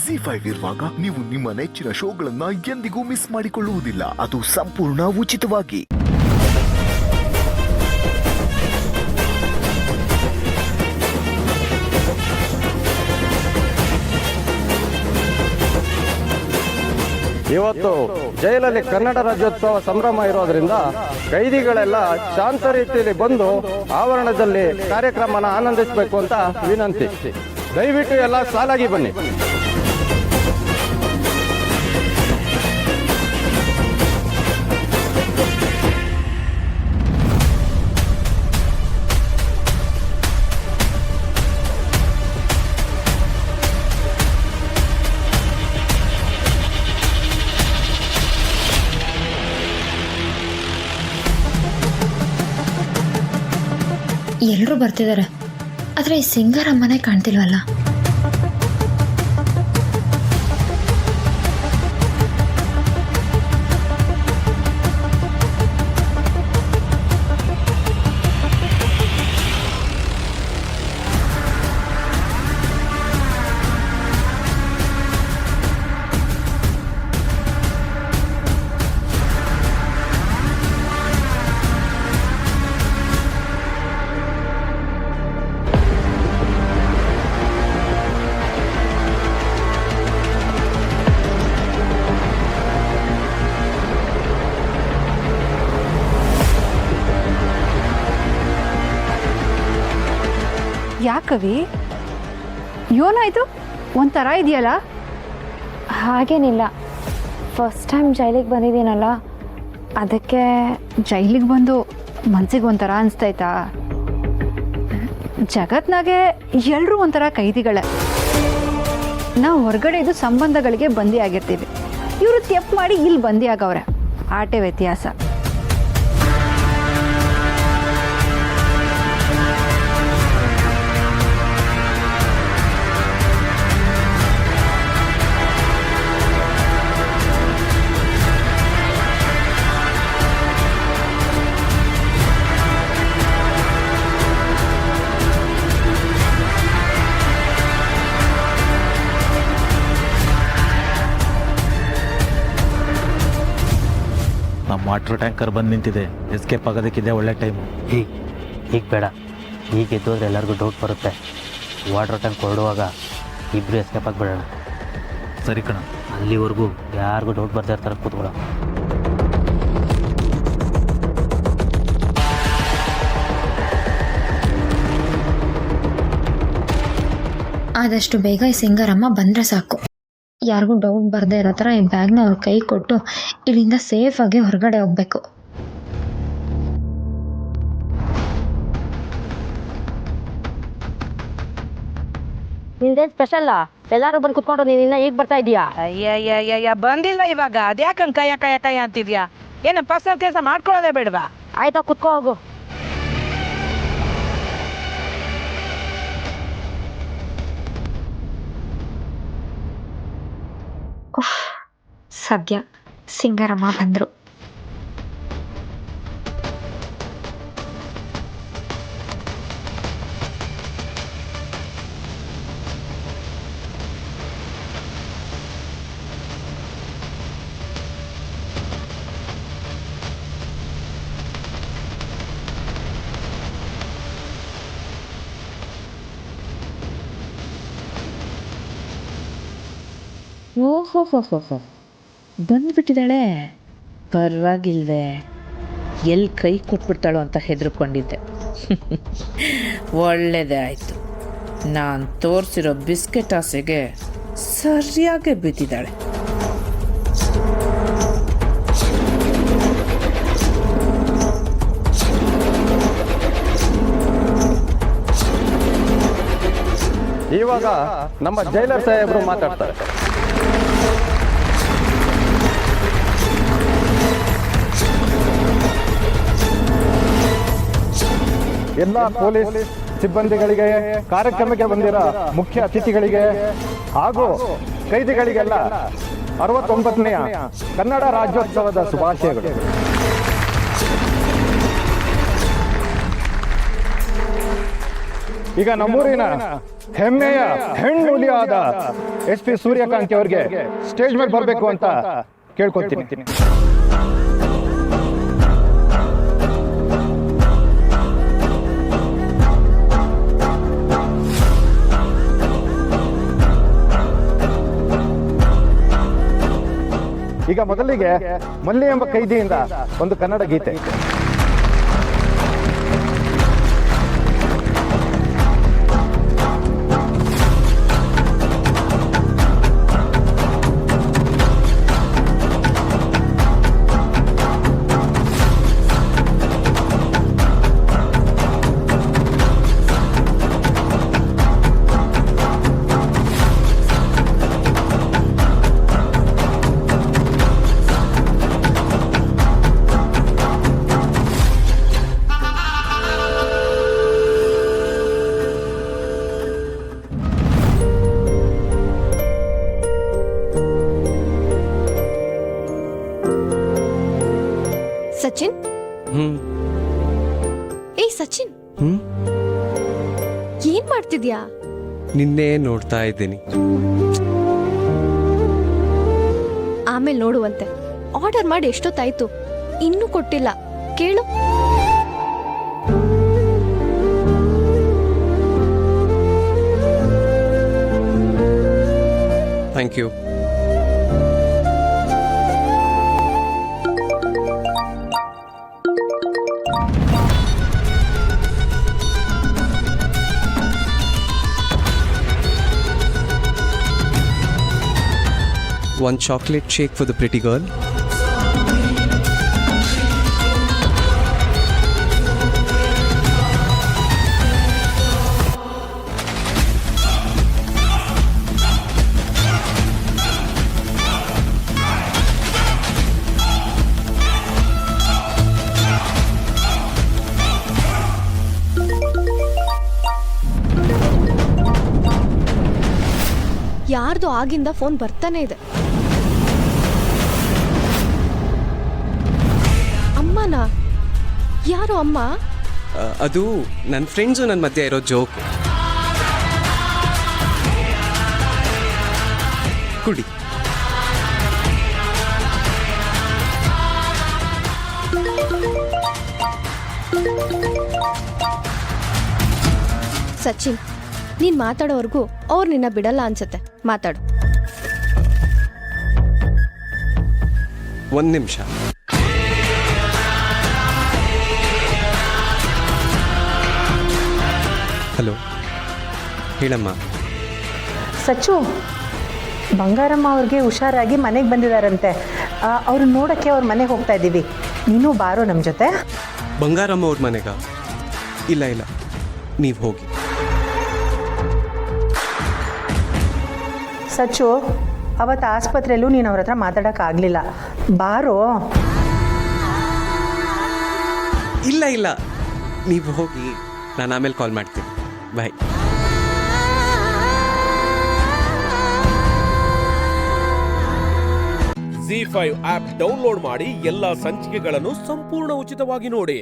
ZEE5 ಇರುವಾಗ ನೀವು ನಿಮ್ಮ ನೆಚ್ಚಿನ ಶೋಗಳನ್ನ ಎಂದಿಗೂ ಮಿಸ್ ಮಾಡಿಕೊಳ್ಳುವುದಿಲ್ಲ. ಅದು ಸಂಪೂರ್ಣ ಉಚಿತವಾಗಿ. ಇವತ್ತು ಜೈಲಲ್ಲಿ ಕನ್ನಡ ರಾಜ್ಯೋತ್ಸವ ಸಂಭ್ರಮ ಇರೋದ್ರಿಂದ ಕೈದಿಗಳೆಲ್ಲ ಶಾಂತ ರೀತಿಯಲ್ಲಿ ಬಂದು ಆವರಣದಲ್ಲಿ ಕಾರ್ಯಕ್ರಮನ ಆನಂದಿಸಬೇಕು ಅಂತ ವಿನಂತಿ. ದಯವಿಟ್ಟು ಎಲ್ಲ ಸಾಲಾಗಿ ಬನ್ನಿ. ಎಲ್ಲರೂ ಬರ್ತಿದ್ದಾರೆ, ಆದರೆ ಈ ಸಿಂಗಾರಮ್ಮನೇ ಕಾಣ್ತಿಲ್ವಲ್ಲ. ಯಾಕವಿ ಏನಾಯ್ತು? ಒಂಥರ ಇದೆಯಲ್ಲ. ಹಾಗೇನಿಲ್ಲ, ಫಸ್ಟ್ ಟೈಮ್ ಜೈಲಿಗೆ ಬಂದಿದ್ದೀನಲ್ಲ, ಅದಕ್ಕೆ. ಜೈಲಿಗೆ ಬಂದು ಮನ್ಸಿಗೆ ಒಂಥರ ಅನಿಸ್ತೈತಾ? ಜಗತ್ನಾಗೆ ಎಲ್ಲರೂ ಒಂಥರ ಕೈದಿಗಳೇ. ನಾವು ಹೊರಗಡೆ ಇದು ಸಂಬಂಧಗಳಿಗೆ ಬಂದಿ ಆಗಿರ್ತೀವಿ, ಇವರು ತೆಪ್ಪು ಮಾಡಿ ಇಲ್ಲಿ ಬಂದಿ ಆಗವ್ರೆ. ಆಟೆ ವ್ಯತ್ಯಾಸ. ನಮ್ಮ ವಾಟರ್ ಟ್ಯಾಂಕರ್ ಬಂದು ನಿಂತಿದೆ. ಎಸ್ಕೇಪ್ ಆಗೋದಕ್ಕಿದೆ ಒಳ್ಳೆ ಟೈಮು. ಈಗ ಬೇಡ, ಈಗ ಎದ್ದೋದ್ರೆ ಎಲ್ಲರಿಗೂ ಡೌಟ್ ಬರುತ್ತೆ. ವಾಟರ್ ಟ್ಯಾಂಕ್ ಹೊರಡುವಾಗ ಇಬ್ಬರು ಎಸ್ಕೇಪ್ ಆಗಿಬಿಡೋಣ. ಸರಿ ಕಣ. ಅಲ್ಲಿವರೆಗೂ ಯಾರಿಗೂ ಡೌಟ್ ಬರ್ತಾ ಇರ್ತಾರೆ, ಕೂತ್ಕೊಳ್ಳೋ. ಆದಷ್ಟು ಬೇಗ ಈ ಸಿಂಗಾರಮ್ಮ ಬಂದರೆ ಸಾಕು. ಯಾರಿಗೂ ಡೌಟ್ ಬರದೇ ಇರೋ ಥರ ಈ ಬ್ಯಾಗ್ನ ಅವ್ರ ಕೈ ಕೊಟ್ಟು ಇಲ್ಲಿಂದ ಸೇಫಾಗಿ ಹೊರಗಡೆ ಹೋಗ್ಬೇಕು. ನಿಂದೇನು ಸ್ಪೆಷಲ್ಲ? ಎಲ್ಲರೂ ಬಂದು ಕುತ್ಕೊಂಡು ನೀನು ಇನ್ನ ಈಗ ಬರ್ತಾ ಇದೀಯಾ? ಅಯ್ಯ ಬಂದಿಲ್ಲ ಇವಾಗ. ಅದ್ಯಾಕಂಗೆ ಕೈಯ ಅಂತಿದ್ಯಾ? ಏನು ಪರ್ಸನಲ್ ಕೆಲಸ ಮಾಡ್ಕೊಳ್ಳೋದೇ ಬೇಡವಾ? ಆಯ್ತಾ, ಕುತ್ಕೋ ಹೋಗು. ಸದ್ಯ ಸಿಂಗಾರಮ್ಮ ಬಂದರು. ಓಹೋ ಬಂದ್ಬಿಟ್ಟಿದ್ದಾಳೆ. ಪರವಾಗಿಲ್ವೇ, ಎಲ್ಲಿ ಕೈ ಕೊಟ್ಬಿಡ್ತಾಳೋ ಅಂತ ಹೆದರ್ಕೊಂಡಿದ್ದೆ. ಒಳ್ಳೆಯದೇ ಆಯಿತು. ನಾನು ತೋರಿಸಿರೋ ಬಿಸ್ಕೆಟ್ ಆಸೆಗೆ ಸರಿಯಾಗಿ ಬಿದ್ದಿದ್ದಾಳೆ. ಇವಾಗ ನಮ್ಮ ಜೈಲರ್ ಸಾಹೇಬರು ಮಾತಾಡ್ತಾರೆ. ಎಲ್ಲ ಪೊಲೀಸ್ ಸಿಬ್ಬಂದಿಗಳಿಗೆ, ಕಾರ್ಯಕ್ರಮಕ್ಕೆ ಬಂದಿರೋ ಮುಖ್ಯ ಅತಿಥಿಗಳಿಗೆ ಹಾಗೂ ಕೈದಿಗಳಿಗೆಲ್ಲ 69ನೇ ಕನ್ನಡ ರಾಜ್ಯೋತ್ಸವದ ಶುಭಾಶಯಗಳು. ಈಗ ನಮ್ಮೂರಿನ ಹೆಮ್ಮೆಯ ಹೆಣ್ಣುಲಿಯಾದ SP ಸೂರ್ಯಕಾಂತಿ ಅವ್ರಿಗೆ ಸ್ಟೇಜ್ ಮೇಲೆ ಬರಬೇಕು ಅಂತ ಕೇಳ್ಕೊತೀನಿ. ಈಗ ಮೊದಲಿಗೆ ಮಲ್ಲಿ ಎಂಬ ಕೈದಿಯಿಂದ ಒಂದು ಕನ್ನಡ ಗೀತೆ. ಸಚಿನ್, ಏಯ್ ಸಚಿನ್, ಏನ್ ಮಾಡ್ತಿದ್ಯಾ? ನಿನ್ನೆ ನೋಡ್ತಾ ಇದ್ದೀನಿ. ಆಮೇಲೆ ನೋಡುವಂತೆ. ಆರ್ಡರ್ ಮಾಡಿ ಎಷ್ಟೊತ್ತಾಯ್ತು, ಇನ್ನೂ ಕೊಟ್ಟಿಲ್ಲ. ಕೇಳು. Thank you. One chocolate shake for the pretty girl. ಯಾರ್ದು ಆಗಿಂದ ಫೋನ್ ಬರ್ತಾನೆ ಇದೆ. ಅಮ್ಮನಾ? ಯಾರು ಅಮ್ಮ? ಅದು ನನ್ನ ಫ್ರೆಂಡ್ಸು ನನ್ನ ಮಧ್ಯೆ ಇರೋ ಜೋಕು. ಕುಡಿ. ಸಚಿನ್, ನೀನ್ ಮಾತಾಡೋವರೆಗೂ ಅವ್ರು ನಿನ್ನ ಬಿಡಲ್ಲ ಅನ್ಸತ್ತೆ. ಮಾತಾಡು. ಒಂದು ನಿಮಿಷ. ಹಲೋ, ಹೇಳಮ್ಮ. ಸಚ್ಚು, ಬಂಗಾರಮ್ಮ ಅವ್ರಿಗೆ ಹುಷಾರಾಗಿ ಮನೆಗೆ ಬಂದಿದ್ದಾರಂತೆ. ಅವ್ರು ನೋಡೋಕ್ಕೆ ಅವ್ರ ಮನೆಗೆ ಹೋಗ್ತಾ ಇದ್ದೀವಿ. ನೀನು ಬಾರೋ ನಮ್ಮ ಜೊತೆ. ಬಂಗಾರಮ್ಮ ಅವ್ರ ಮನೆಗ? ಇಲ್ಲ ಇಲ್ಲ, ನೀವು ಹೋಗಿ. ಸಚ್ಚು, ಅವತ್ತು ಆಸ್ಪತ್ರೆಯಲ್ಲೂ ನೀನು ಅವ್ರ ಹತ್ರ ಮಾತಾಡೋಕ್ಕಾಗಲಿಲ್ಲ. ಬಾರೋ. ಇಲ್ಲ ಇಲ್ಲ, ನೀವು ಹೋಗಿ, ನಾನು ಆಮೇಲೆ ಕಾಲ್ ಮಾಡ್ತೀನಿ. ಬಾಯ್. ZEE5 ಆಪ್ ಡೌನ್ಲೋಡ್ ಮಾಡಿ ಎಲ್ಲಾ ಸಂಚಿಕೆಗಳನ್ನು ಸಂಪೂರ್ಣ ಉಚಿತವಾಗಿ ನೋಡಿ.